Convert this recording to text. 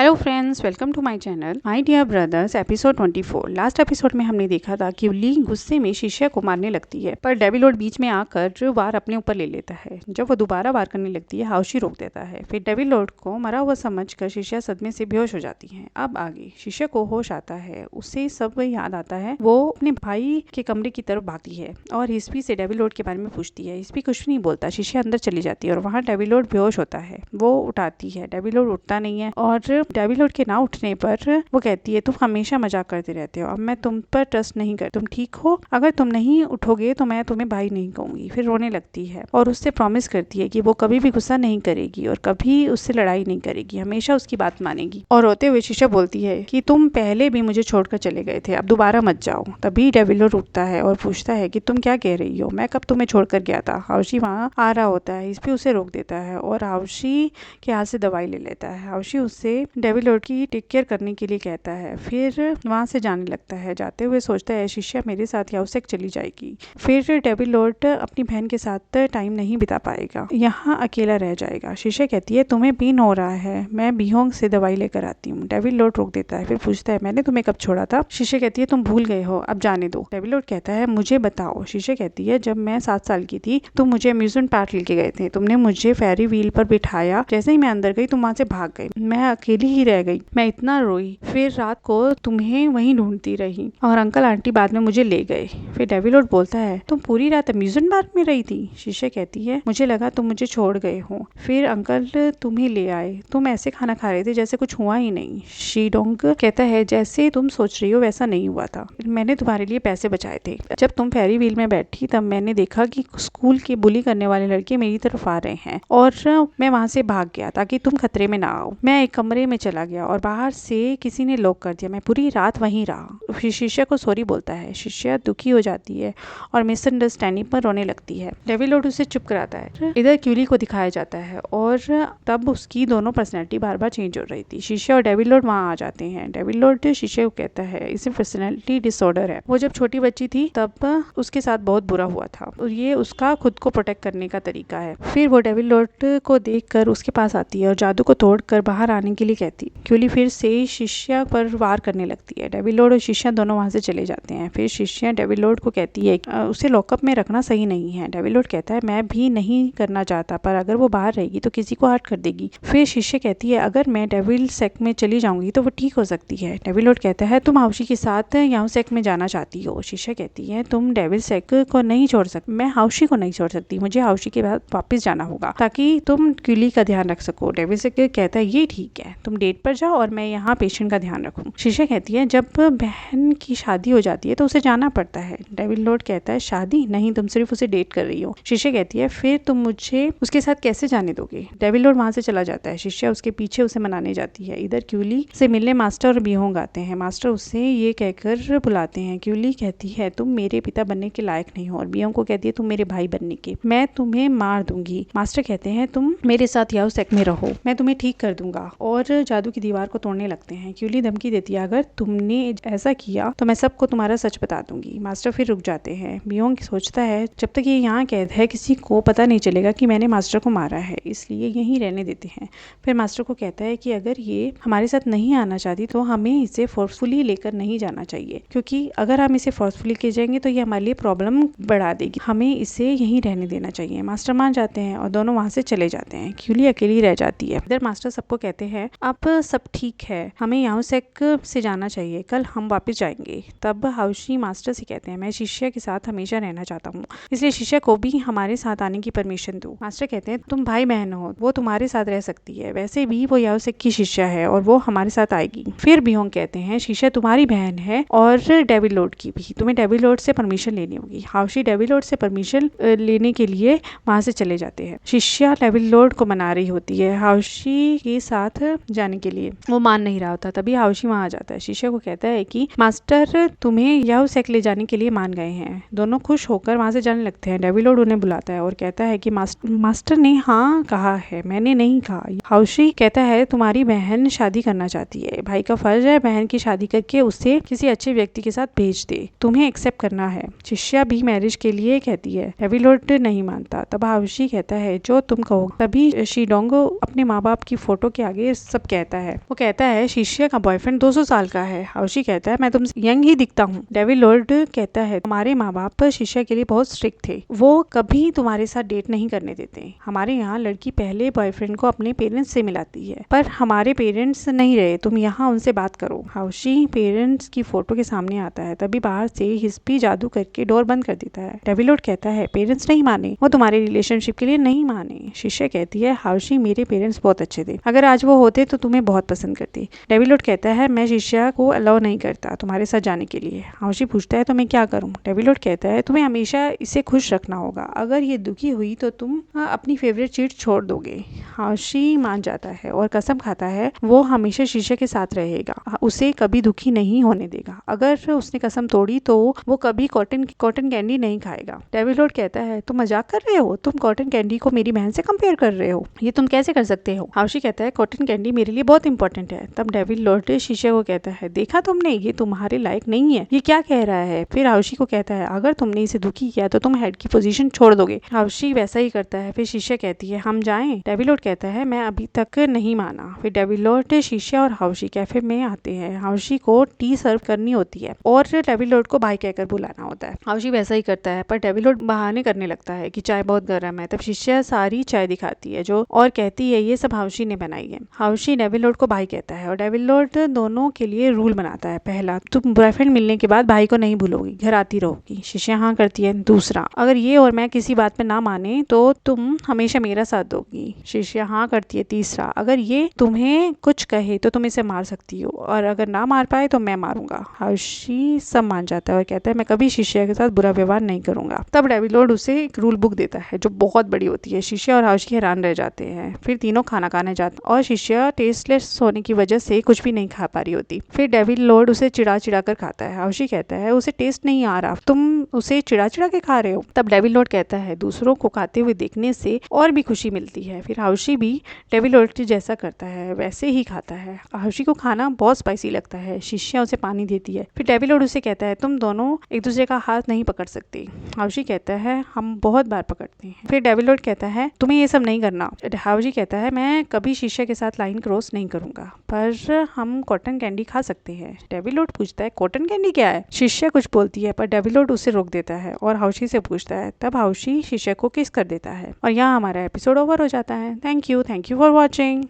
Hello friends, welcome to my channel my dear brothers. Episode 24। Last episode में हमने देखा था कि ली गुस्से में शिष्या को मारने लगती है, पर डेविलोड बीच में आकर वार अपने ऊपर ले लेता है। जब वो दोबारा वार करने लगती है, हाउशी रोक देता है। फिर डेविलोड को मरा हुआ समझकर शिष्या सदमे से बेहोश हो जाती है। अब आगे शिष्या को होश आता है, उसे सब याद आता है। वो अपने भाई के कमरे की तरफ भागती है और हिस्पी से डेविलोड के बारे में पूछती है। हिस्पी कुछ नहीं बोलता। शिष्या अंदर चली जाती है और वहाँ डेविलोड बेहोश होता है। वो उठाती है, डेविलोड उठता नहीं है और डेविलोड के ना उठने पर वो कहती है, तुम हमेशा मजाक करते रहते हो, अब मैं तुम पर ट्रस्ट नहीं कर, तुम ठीक हो? अगर तुम नहीं उठोगे तो मैं तुम्हें भाई नहीं कहूंगी। फिर रोने लगती है और उससे प्रॉमिस करती है कि वो कभी भी गुस्सा नहीं करेगी और कभी उससे लड़ाई नहीं करेगी, हमेशा उसकी बात मानेगी। और रोते हुए शिष्या बोलती है कि तुम पहले भी मुझे छोड़कर चले गए थे, अब दोबारा मत जाओ। तभी डेविलोड उठता है और पूछता है कि तुम क्या कह रही हो, मैं कब तुम्हें छोड़कर गया था? हाउशी वहाँ आ रहा होता है, इस पे उसे रोक देता है और हाउशी के हाथ से दवाई ले लेता है। हाउशी उससे डेविलोड की टेक केयर करने के लिए कहता है। फिर वहां से जाने लगता है। जाते हुए सोचता है शिष्या मेरे साथ याओसेक चली जाएगी, फिर डेविलोड अपनी बहन के साथ टाइम नहीं बिता पाएगा, यहाँ अकेला रह जाएगा। शिष्या कहती है तुम्हें पेन हो रहा है, मैं बिहोंग से दवाई लेकर आती हूँ। डेविलोड रोक देता है। फिर पूछता है मैंने तुम्हें कब छोड़ा था? शिष्या कहती है तुम भूल गए हो, अब जाने दो। डेविलोड कहता है मुझे बताओ। शिष्या कहती है जब मैं 7 साल की थी तुम मुझे अम्यूजमेंट पार्क लेके गए थे, तुमने मुझे फेरी व्हील पर बिठाया, जैसे ही मैं अंदर गई तुम वहां से भाग गई, मैं अकेली ही रह गई, मैं इतना रोई, फिर रात को तुम्हें वहीं ढूंढती रही और अंकल आंटी बाद में मुझे ले गए। फिर डेविलोड बोलता है तुम पूरी रात अम्यूजमेंट पार्क में रही थी? शिष्या कहती है मुझे लगा तुम मुझे छोड़ गए हो, फिर अंकल तुम्हें ले आए, तुम ऐसे खाना खा रहे थे जैसे कुछ हुआ ही नहीं। शीडोंग कहता है जैसे तुम सोच रही हो वैसा नहीं हुआ था, मैंने तुम्हारे लिए पैसे बचाए थे। जब तुम फेरी व्हील में बैठी तब मैंने देखा कि स्कूल के बुली करने वाले लड़के मेरी तरफ आ रहे हैं और मैं वहां से भाग गया ताकि तुम खतरे में ना आओ। मैं एक कमरे में चला गया और बाहर से किसी ने लॉक कर दिया, मैं पूरी रात वहीं रहा। फिर शिष्या को सॉरी बोलता है। शिष्या दुखी हो जाती है और मिसअंडरस्टैंडिंग पर रोने लगती है। डेविलोड उसे चुप कराता है। इधर क्यूली को दिखाया जाता है और तब उसकी दोनों पर्सनैलिटी बार बार चेंज हो रही थी। शिष्या और डेविलोड वहाँ आ जाते हैं। डेविलोड शिष्या को कहता है इसे पर्सनैलिटी डिसऑर्डर है, वो जब छोटी बच्ची थी तब उसके साथ बहुत बुरा हुआ था और ये उसका खुद को प्रोटेक्ट करने का तरीका है। फिर वो डेविलोड को देखकर उसके पास आती है और जादू को तोड़कर बाहर आने के लिए कहती। क्यूली फिर से शिष्या पर वार करने लगती है। डेविलोड और शिष्या दोनों वहां से चले जाते हैं। फिर शिष्या डेविलोड को कहती है उसे लॉकअप में रखना सही नहीं है। डेविलोड कहता है मैं भी नहीं करना चाहता, पर अगर वो बाहर रहेगी तो किसी को हर्ट कर देगी। फिर शिष्या कहती है अगर मैं डेविल सेक में चली जाऊंगी तो वो ठीक हो सकती है। डेविलोड कहता है तुम हाउशी के साथ याओसेक में जाना चाहती हो। शिष्या कहती है तुम डेविल सेक को नहीं छोड़ सकती, मैं हाउशी को नहीं छोड़ सकती, मुझे हाउशी के बाद वापस जाना होगा ताकि तुम क्यूली का ध्यान रख सको। डेविल सेक कहता है ये ठीक है, तुम डेट पर जाओ और मैं यहाँ पेशेंट का ध्यान रखूं। शिष्या कहती है जब बहन की शादी हो जाती है तो उसे जाना पड़ता है। डेविलोड कहता है शादी नहीं, तुम सिर्फ उसे डेट कर रही हो। शिष्या कहती है फिर तुम मुझे उसके साथ कैसे जाने दोगे? डेविलोड वहां से चला जाता है। शिष्या उसके पीछे उसे मनाने जाती है। इधर क्यूली से मिलने मास्टर और बिहोंग आते हैं। मास्टर उसे ये कहकर बुलाते हैं। क्यूली कहती है तुम मेरे पिता बनने के लायक नहीं हो और बिहोंग को कहती है तुम मेरे भाई बनने के, मैं तुम्हें मार दूंगी। मास्टर कहते हैं तुम मेरे साथ याओसेक में रहो, मैं तुम्हें ठीक कर दूंगा और जादू की दीवार को तोड़ने लगते हैं। क्यूली धमकी देती है अगर तुमने ऐसा किया तो मैं सबको तुम्हारा सच बता दूंगी। मास्टर फिर रुक जाते हैं। बिहोंग सोचता है जब तक ये यहाँ कैद है किसी को पता नहीं चलेगा कि मैंने मास्टर को मारा है, इसलिए यहीं रहने देते हैं। फिर मास्टर को कहता है कि अगर ये हमारे साथ नहीं आना चाहती तो हमें इसे फोर्सफुली लेकर नहीं जाना चाहिए, क्योंकि अगर हम इसे फोर्सफुली ले जाएंगे तो ये हमारे लिए प्रॉब्लम बढ़ा देगी, हमें इसे यहीं रहने देना चाहिए। मास्टर मान जाते हैं और दोनों वहां से चले जाते हैं। क्यूली अकेली रह जाती है। इधर मास्टर सबको कहते हैं अब सब ठीक है, हमें याओसेक से जाना चाहिए, कल हम वापस जाएंगे। तब हाउशी मास्टर से कहते हैं मैं शिष्या के साथ हमेशा रहना चाहता हूँ, इसलिए शिष्या को भी हमारे साथ आने की परमिशन दो। मास्टर कहते हैं तुम भाई बहन हो, वो तुम्हारे साथ रह सकती है, वैसे भी वो याओसेक की शिष्या है और वो हमारे साथ आएगी। फिर बिहोंग कहते हैं शिष्या तुम्हारी बहन है और डेविलोड की भी, तुम्हें डेविलोड से परमिशन लेनी होगी। हाउशी डेविलोड से परमिशन लेने के लिए वहां से चले जाते हैं। शिष्या डेविलोड को मना रही होती है हाउशी के साथ जाने के लिए, वो मान नहीं रहा होता। तभी हाउशी वहां आ जाता है। शिष्या को कहता है कि मास्टर तुम्हें याओसेक ले जाने के लिए मान गए हैं। दोनों खुश होकर वहां से जाने लगते हैं। डेविलोड उन्हें बुलाता है और कहता है कि मास्टर ने हाँ कहा है, मैंने नहीं कहा। हाउशी कहता है तुम्हारी बहन शादी करना चाहती है, भाई का फर्ज है बहन की शादी करके उसे किसी अच्छे व्यक्ति के साथ भेज दे, तुम्हें एक्सेप्ट करना है। शिष्या भी मैरिज के लिए कहती है। डेविलोड नहीं मानता। तब हाउशी कहता है जो तुम कहो। तभी शीडोंग अपने माँ बाप की फोटो के आगे सब कह कहता है। वो कहता है शिष्य का बॉयफ्रेंड 200 साल का है। हाउशी कहता है मैं तुमसे यंग ही दिखता हूँ। डेविड लॉर्ड कहता है हमारे माँ बाप शिष्य के लिए बहुत स्ट्रिक्ट थे, वो कभी तुम्हारे साथ डेट नहीं करने देते। हमारे यहाँ लड़की पहले बॉयफ्रेंड को अपने पेरेंट्स से मिलाती है, पर हमारे पेरेंट्स नहीं रहे, तुम यहाँ उनसे बात करो। हाउशी पेरेंट्स की फोटो के सामने आता है, तभी बाहर से हिस्पी जादू करके डोर बंद कर देता है। डेविड लॉर्ड कहता है पेरेंट्स नहीं माने, वो तुम्हारे रिलेशनशिप के लिए नहीं माने। शिष्य कहती है हाउशी मेरे पेरेंट्स बहुत अच्छे थे, अगर आज वो होते तो तुम्हें बहुत पसंद करते। डेविड लॉर्ड कहता है मैं शिष्य को अलाउ नहीं करता तुम्हारे साथ जाने के लिए। हाउशी पूछता है तो मैं क्या करूँ। डेविड लॉर्ड कहता है तुम्हें हमेशा इसे खुश रखना होगा, अगर ये दुखी हुई तो तुम अपनी फेवरेट चीज छोड़ दोगे। हाउशी मान जाता है और कसम खाता है वो हमेशा शिष्य के साथ रहेगा, उसे कभी दुखी नहीं होने देगा। अगर उसने कसम तोड़ी तो वो कभी कॉटन कैंडी नहीं खाएगा। डेविड लॉर्ड कहता है तुम मजाक कर रहे हो, तुम कॉटन कैंडी को मेरी बहन से कंपेयर कर रहे हो, ये तुम कैसे कर सकते हो। हाउशी कहता है कॉटन कैंडी मेरे लिए बहुत इंपॉर्टेंट है। तब डेविड लॉर्ड शिष्य को कहता है देखा तुमने, ये तुम्हारे लायक नहीं है, ये क्या कह रहा है। फिर हाउशी को कहता है अगर तुमने इसे दुखी किया तो तुम हेड की पोजीशन छोड़ दोगे। हाउशी वैसा ही करता है। फिर शिष्य कहती है हम जाएं। डेविड लॉर्ड कहता है मैं अभी तक नहीं माना। फिर डेविड लॉर्ड शिष्य और हाउशी कैफे में आते हैं। हाउशी को टी सर्व करनी होती है और डेविड लॉर्ड को भाई कहकर बुलाना होता है। हाउशी वैसा ही करता है, पर डेविड लॉर्ड बहाने करने लगता है कि चाय बहुत गर्म है। तब शिष्य सारी चाय दिखाती है जो और कहती है ये सब हाउशी ने बनाई है। हाउशी डेविड लॉर्ड को भाई कहता है और डेविड लॉर्ड दोनों के लिए रूल बनाता है। पहला, तुम बॉयफ्रेंड मिलने के बाद भाई को नहीं भूलोगी, घर आती रहोगी। शिष्य हाँ करती है। दूसरा, अगर ये और मैं किसी बात पे ना माने तो तुम हमेशा मेरा साथ दोगी। शिष्य हाँ करती है। तीसरा, अगर ये तुम्हें कुछ कहे तो तुम इसे मार सकती हो और अगर ना मार पाए तो मैं मारूंगा। हाउशी सब मान जाता है और कहता है मैं कभी शिष्य के साथ बुरा व्यवहार नहीं करूंगा। तब डेविड लॉर्ड उसे एक रूल बुक देता है जो बहुत बड़ी होती है। शिष्य और हाउशी हैरान रह जाते हैं। फिर तीनों खाना खाने जाते और शिष्य टेस्टलेस होने की वजह से कुछ भी नहीं खा पा रही होती। फिर डेविड लॉर्ड उसे चिढ़ा चिढ़ा कर खाता है। हाउशी कहता है उसे टेस्ट नहीं आ रहा, तुम उसे चिढ़ा चिढ़ा के खा रहे हो। तब डेविड लॉर्ड कहता है दूसरों को खाते हुए देखने से और भी खुशी मिलती है। फिर हाउशी भी डेविड लॉर्ड जैसा करता है वैसे ही खाता है। हाउशी को खाना बहुत स्पाइसी लगता है। शिष्य उसे पानी देती है। फिर डेविड लॉर्ड उसे कहता है तुम दोनों एक दूसरे का हाथ नहीं पकड़ सकते। हाउशी कहता है हम बहुत बार पकड़ते हैं। फिर डेविड लॉर्ड कहता है तुम्हें ये सब नहीं करना। हाउशी कहता है मैं कभी शिष्य के साथ लाइन क्रॉस नहीं करूंगा, पर हम कॉटन कैंडी खा सकते हैं। डेविड लॉर्ड पूछता है कॉटन कैंडी क्या है। शिष्य कुछ बोलती है पर डेविड लॉर्ड उसे रोक देता है और हाउशी से पूछता है। तब हाउशी शिष्य को किस कर देता है और यहाँ हमारा एपिसोड ओवर हो जाता है। Thank you for watching.